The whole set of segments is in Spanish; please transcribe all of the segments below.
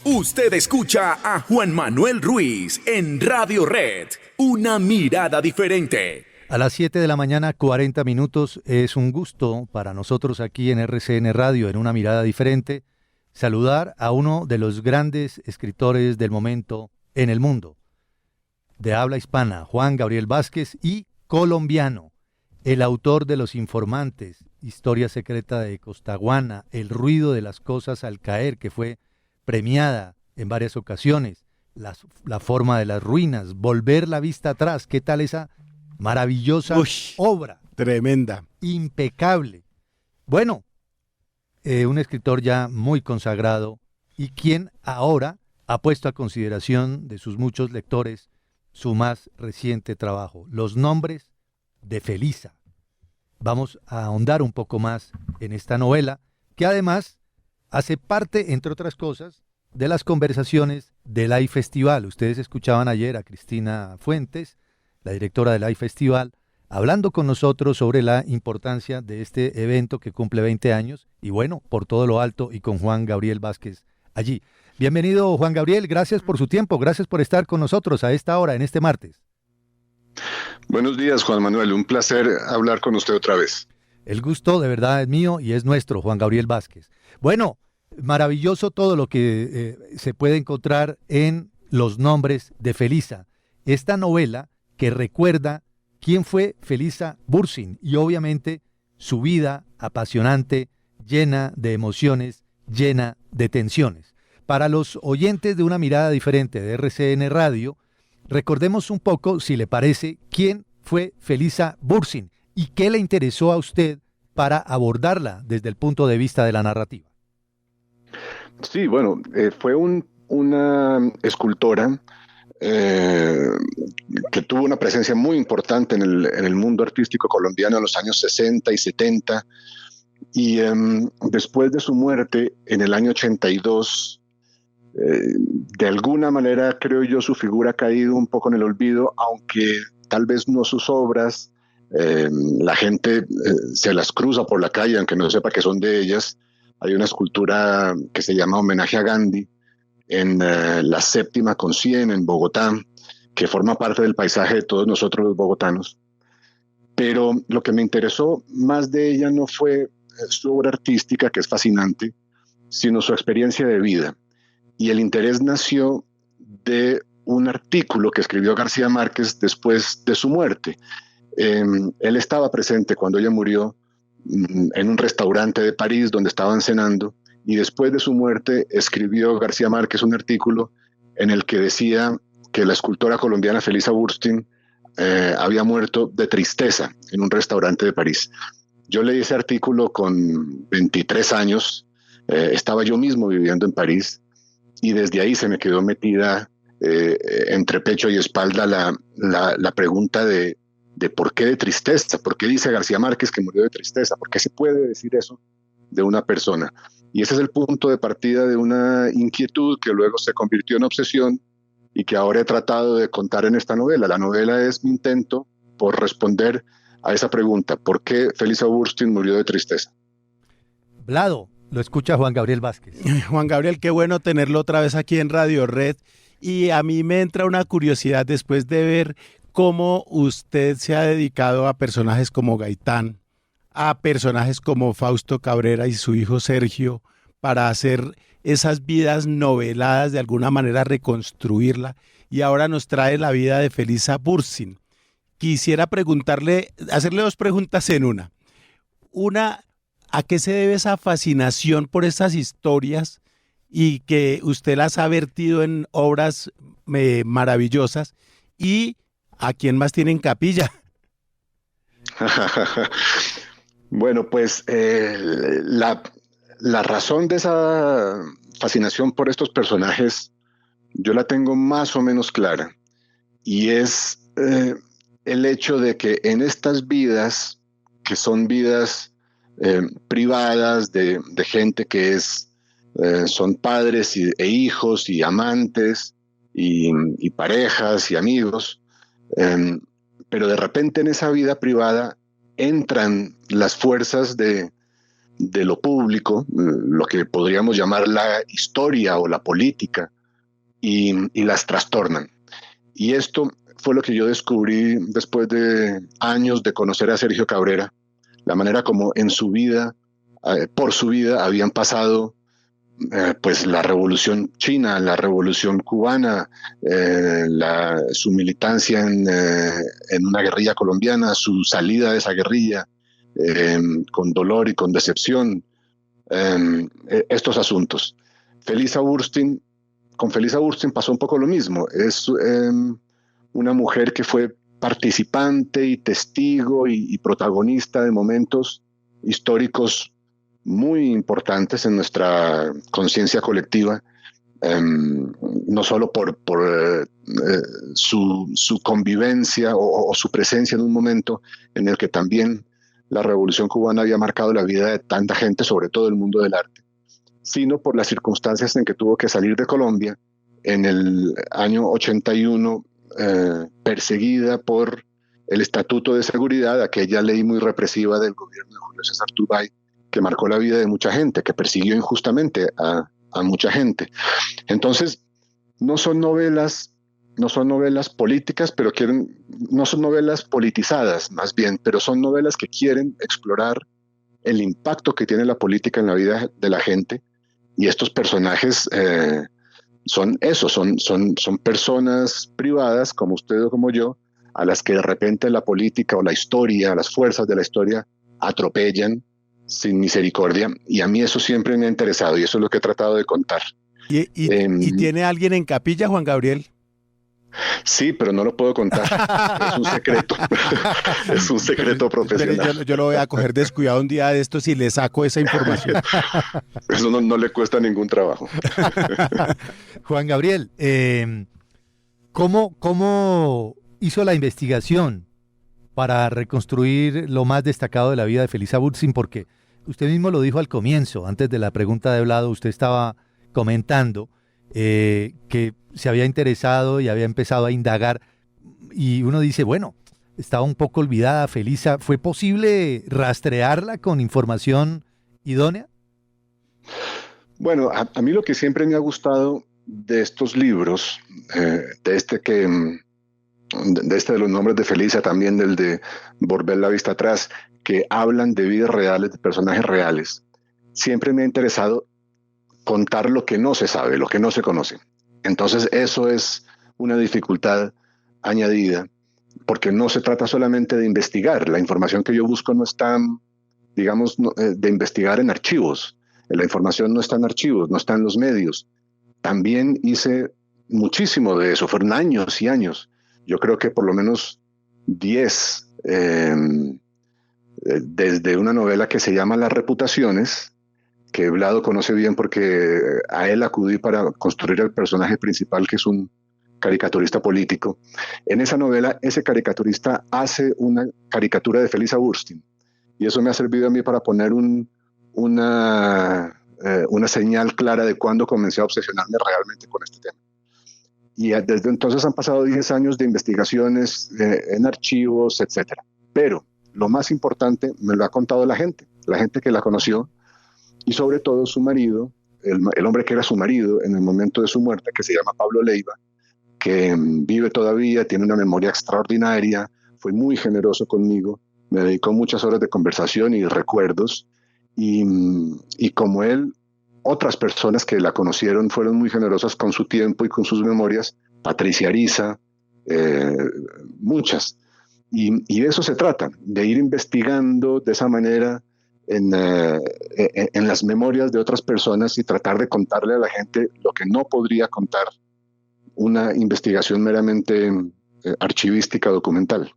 Usted escucha a Juan Manuel Ruiz en Radio Red, una mirada diferente. A las 7 de la mañana, 40 minutos, es un gusto para nosotros aquí en RCN Radio, en una mirada diferente, saludar a uno de los grandes escritores del momento en el mundo, de habla hispana, Juan Gabriel Vázquez, y colombiano, el autor de Los Informantes, Historia Secreta de Costaguana, El Ruido de las Cosas al Caer, que fue premiada en varias ocasiones, La Forma de las Ruinas, Volver la Vista Atrás. ¿Qué tal esa maravillosa obra? Tremenda. Impecable. Bueno, un escritor ya muy consagrado y quien ahora ha puesto a consideración de sus muchos lectores su más reciente trabajo, Los Nombres de Felisa. Vamos a ahondar un poco más en esta novela, que además hace parte, entre otras cosas, de las conversaciones del AI Festival. Ustedes escuchaban ayer a Cristina Fuentes, la directora del AI Festival, hablando con nosotros sobre la importancia de este evento que cumple 20 años, y bueno, por todo lo alto, y con Juan Gabriel Vázquez allí. Bienvenido, Juan Gabriel, gracias por su tiempo, gracias por estar con nosotros a esta hora, en este martes. Buenos días, Juan Manuel, un placer hablar con usted otra vez. El gusto de verdad es mío y es nuestro, Juan Gabriel Vázquez. Bueno, maravilloso todo lo que se puede encontrar en Los Nombres de Felisa, esta novela que recuerda quién fue Felisa Bursin y obviamente su vida apasionante, llena de emociones, llena de tensiones. Para los oyentes de Una Mirada Diferente de RCN Radio, recordemos un poco, si le parece, quién fue Felisa Bursin y qué le interesó a usted para abordarla desde el punto de vista de la narrativa. Sí, bueno, fue una escultora que tuvo una presencia muy importante en el mundo artístico colombiano en los años 60 y 70, y después de su muerte en el año 82, de alguna manera creo yo su figura ha caído un poco en el olvido, aunque tal vez no sus obras. La gente se las cruza por la calle aunque no sepa que son de ellas. Hay una escultura que se llama Homenaje a Gandhi en la séptima con 100 en Bogotá, que forma parte del paisaje de todos nosotros los bogotanos. Pero lo que me interesó más de ella no fue su obra artística, que es fascinante, sino su experiencia de vida. Y el interés nació de un artículo que escribió García Márquez después de su muerte. Él estaba presente cuando ella murió en un restaurante de París donde estaban cenando, y después de su muerte escribió García Márquez un artículo en el que decía que la escultora colombiana Felisa Bursin había muerto de tristeza en un restaurante de París. Yo leí ese artículo con 23 años, estaba yo mismo viviendo en París, y desde ahí se me quedó metida entre pecho y espalda la pregunta de por qué de tristeza, por qué dice García Márquez que murió de tristeza, por qué se puede decir eso de una persona. Y ese es el punto de partida de una inquietud que luego se convirtió en obsesión y que ahora he tratado de contar en esta novela. La novela es mi intento por responder a esa pregunta, ¿por qué Felisa Bursin murió de tristeza? Vlado, lo escucha Juan Gabriel Vázquez. Juan Gabriel, qué bueno tenerlo otra vez aquí en Radio Red, y a mí me entra una curiosidad después de ver cómo usted se ha dedicado a personajes como Gaitán, a personajes como Fausto Cabrera y su hijo Sergio, para hacer esas vidas noveladas, de alguna manera reconstruirla, y ahora nos trae la vida de Felisa Bursin. Quisiera hacerle dos preguntas en una. Una, ¿a qué se debe esa fascinación por estas historias y que usted las ha vertido en obras maravillosas? Y ¿a quién más tiene en capilla? Bueno, pues la razón de esa fascinación por estos personajes yo la tengo más o menos clara, y es el hecho de que en estas vidas, que son vidas privadas de gente que son padres e hijos y amantes y parejas y amigos, pero de repente en esa vida privada entran las fuerzas de de lo público, lo que podríamos llamar la historia o la política, y las trastornan. Y esto fue lo que yo descubrí después de años de conocer a Sergio Cabrera, la manera como en su vida, por su vida, habían pasado pues la revolución china, la revolución cubana, su militancia en una guerrilla colombiana, su salida de esa guerrilla, con dolor y con decepción, estos asuntos. Con Felisa Burstyn pasó un poco lo mismo. Es una mujer que fue participante y testigo y protagonista de momentos históricos muy importantes en nuestra conciencia colectiva, no solo por su convivencia o su presencia en un momento en el que también la Revolución Cubana había marcado la vida de tanta gente, sobre todo el mundo del arte, sino por las circunstancias en que tuvo que salir de Colombia en el año 81, perseguida por el Estatuto de Seguridad, aquella ley muy represiva del gobierno de Julio César Turbay, que marcó la vida de mucha gente, que persiguió injustamente a mucha gente. Entonces, no son novelas políticas, pero no son novelas politizadas, más bien, pero son novelas que quieren explorar el impacto que tiene la política en la vida de la gente. Y estos personajes son personas privadas, como usted o como yo, a las que de repente la política o la historia, las fuerzas de la historia atropellan sin misericordia, y a mí eso siempre me ha interesado y eso es lo que he tratado de contar. ¿Y tiene alguien en capilla, Juan Gabriel? Sí, pero no lo puedo contar. Es un secreto. Es un secreto profesional. Yo lo voy a coger descuidado un día de estos y le saco esa información. Eso no le cuesta ningún trabajo. Juan Gabriel, ¿cómo hizo la investigación para reconstruir lo más destacado de la vida de Felisa Burstyn? Porque usted mismo lo dijo al comienzo, antes de la pregunta de Vlado, usted estaba comentando que se había interesado y había empezado a indagar, y uno dice, bueno, estaba un poco olvidada Felisa. ¿Fue posible rastrearla con información idónea? Bueno, a mí lo que siempre me ha gustado de estos libros, de los nombres de Felisa, también del de Volver la vista atrás, que hablan de vidas reales, de personajes reales, siempre me ha interesado contar lo que no se sabe, lo que no se conoce. Entonces eso es una dificultad añadida, porque no se trata solamente de investigar. La información que yo busco no está, digamos, de investigar en archivos. La información no está en archivos, no está en los medios. También hice muchísimo de eso, fueron años y años. Yo creo que por lo menos 10, desde una novela que se llama Las Reputaciones, que Vlado conoce bien porque a él acudí para construir el personaje principal, que es un caricaturista político. En esa novela, ese caricaturista hace una caricatura de Felisa Burstyn, y eso me ha servido a mí para poner una señal clara de cuándo comencé a obsesionarme realmente con este tema. Y desde entonces han pasado 10 años de investigaciones en archivos, etc. Pero lo más importante me lo ha contado la gente que la conoció, y sobre todo su marido, el hombre que era su marido en el momento de su muerte, que se llama Pablo Leiva, que vive todavía, tiene una memoria extraordinaria, fue muy generoso conmigo, me dedicó muchas horas de conversación y recuerdos, y como él, otras personas que la conocieron fueron muy generosas con su tiempo y con sus memorias, Patricia Ariza, muchas. Y de eso se trata, de ir investigando de esa manera en las memorias de otras personas y tratar de contarle a la gente lo que no podría contar una investigación meramente archivística, documental.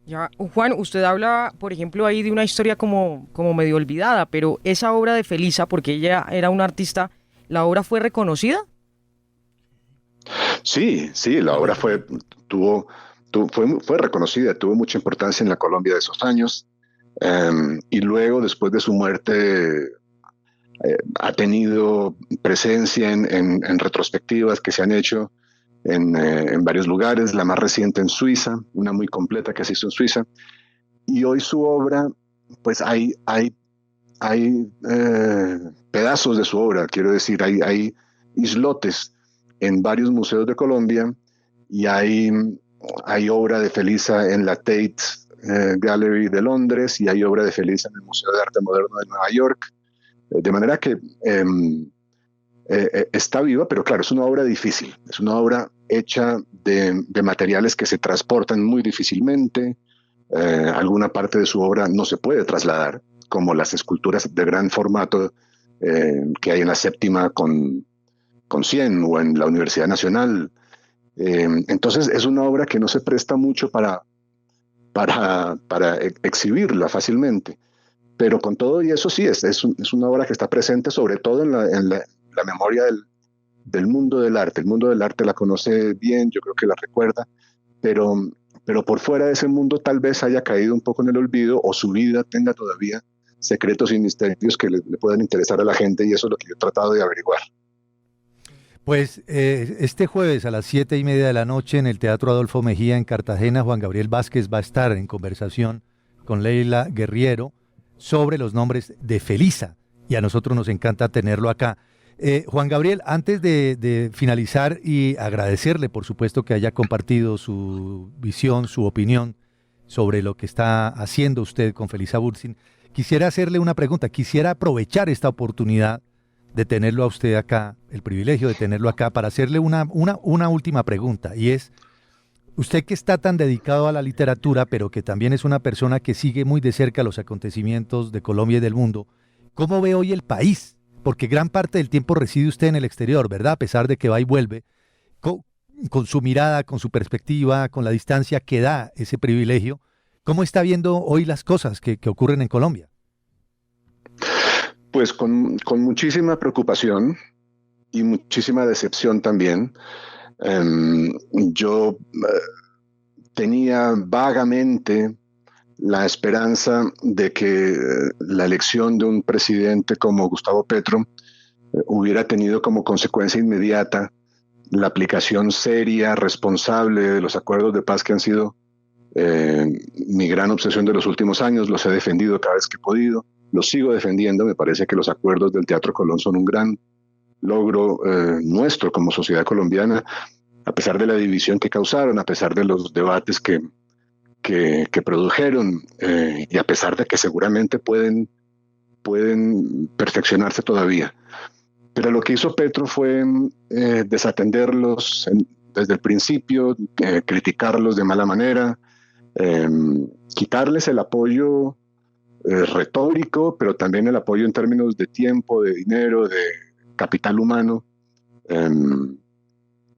Ya, Juan, usted habla, por ejemplo, ahí de una historia como medio olvidada, pero esa obra de Felisa, porque ella era una artista, ¿la obra fue reconocida? Sí, la obra fue reconocida, tuvo mucha importancia en la Colombia de esos años, y luego, después de su muerte, ha tenido presencia en retrospectivas que se han hecho en varios lugares, la más reciente en Suiza, una muy completa que se hizo en Suiza, y hoy su obra, pues hay hay pedazos de su obra, quiero decir, hay islotes en varios museos de Colombia y hay obra de Felisa en la Tate Gallery de Londres y hay obra de Felisa en el Museo de Arte Moderno de Nueva York, de manera que está viva, pero claro, es una obra difícil, es una obra hecha de materiales que se transportan muy difícilmente. Alguna parte de su obra no se puede trasladar, como las esculturas de gran formato que hay en la Séptima con 100 o en la Universidad Nacional. Entonces es una obra que no se presta mucho para exhibirla fácilmente. Pero con todo y eso sí, es una obra que está presente sobre todo en la memoria del mundo del arte. El mundo del arte la conoce bien, yo creo que la recuerda, pero por fuera de ese mundo tal vez haya caído un poco en el olvido o su vida tenga todavía secretos y misterios que le puedan interesar a la gente, y eso es lo que yo he tratado de averiguar. Pues este jueves a las 7:30 de la noche en el Teatro Adolfo Mejía en Cartagena, Juan Gabriel Vázquez va a estar en conversación con Leila Guerriero sobre los nombres de Felisa, y a nosotros nos encanta tenerlo acá. Juan Gabriel, antes de finalizar y agradecerle, por supuesto, que haya compartido su visión, su opinión sobre lo que está haciendo usted con Felisa Bursin, quisiera hacerle una pregunta, quisiera aprovechar esta oportunidad de tenerlo a usted acá, el privilegio de tenerlo acá, para hacerle una última pregunta, y es, usted que está tan dedicado a la literatura, pero que también es una persona que sigue muy de cerca los acontecimientos de Colombia y del mundo, ¿cómo ve hoy el país? Porque gran parte del tiempo reside usted en el exterior, ¿verdad? A pesar de que va y vuelve, con su mirada, con su perspectiva, con la distancia que da ese privilegio, ¿cómo está viendo hoy las cosas que ocurren en Colombia? Pues con muchísima preocupación y muchísima decepción también. Yo tenía vagamente la esperanza de que la elección de un presidente como Gustavo Petro hubiera tenido como consecuencia inmediata la aplicación seria, responsable de los acuerdos de paz que han sido mi gran obsesión de los últimos años. Los he defendido cada vez que he podido, los sigo defendiendo. Me parece que los acuerdos del Teatro Colón son un gran logro nuestro como sociedad colombiana, a pesar de la división que causaron, a pesar de los debates que produjeron, y a pesar de que seguramente pueden perfeccionarse todavía. Pero lo que hizo Petro fue desatenderlos desde el principio, criticarlos de mala manera, quitarles el apoyo retórico, pero también el apoyo en términos de tiempo, de dinero, de capital humano.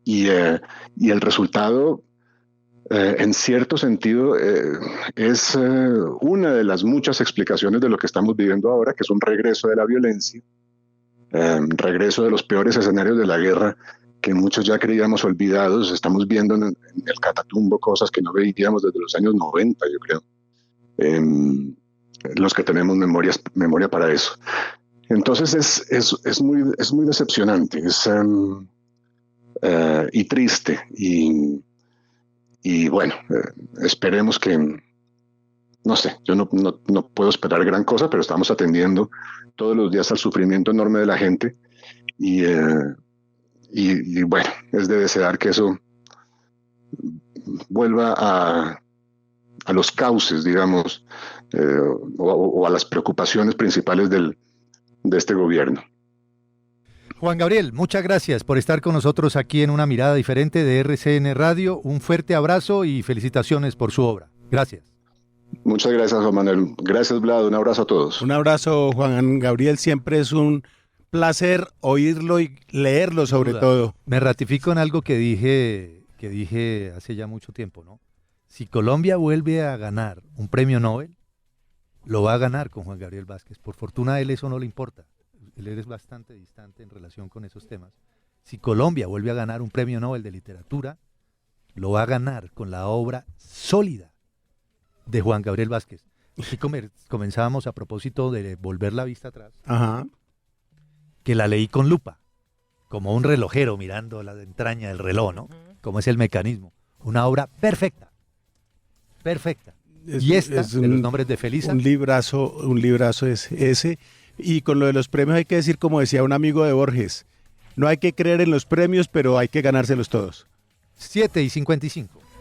Y el resultado, en cierto sentido, es una de las muchas explicaciones de lo que estamos viviendo ahora, que es un regreso de la violencia, regreso de los peores escenarios de la guerra que muchos ya creíamos olvidados. Estamos viendo en el Catatumbo cosas que no veíamos desde los años 90, yo creo, los que tenemos memoria para eso. Entonces es muy decepcionante, y triste, y bueno, esperemos que, no sé, yo no puedo esperar gran cosa, pero estamos atendiendo todos los días al sufrimiento enorme de la gente, y bueno, es de desear que eso vuelva a los cauces, digamos, o a las preocupaciones principales de este gobierno. Juan Gabriel, muchas gracias por estar con nosotros aquí en Una Mirada Diferente de RCN Radio. Un fuerte abrazo y felicitaciones por su obra. Gracias. Muchas gracias, Juan Manuel. Gracias, Vlad. Un abrazo a todos. Un abrazo, Juan Gabriel. Siempre es un placer oírlo y leerlo, sobre todo. Me ratifico en algo que dije hace ya mucho tiempo, ¿no? Si Colombia vuelve a ganar un premio Nobel, lo va a ganar con Juan Gabriel Vázquez. Por fortuna a él eso no le importa. Él es bastante distante en relación con esos temas. Si Colombia vuelve a ganar un premio Nobel de literatura, lo va a ganar con la obra sólida de Juan Gabriel Vázquez. Aquí comenzábamos a propósito de volver la vista atrás. Ajá. Que la leí con lupa, como un relojero mirando la entraña del reloj, ¿no? Como es el mecanismo. Una obra perfecta. Perfecta. Y esta, de los nombres de Felisa. Un librazo es ese. Y con lo de los premios hay que decir, como decía un amigo de Borges, no hay que creer en los premios, pero hay que ganárselos todos. 7:55.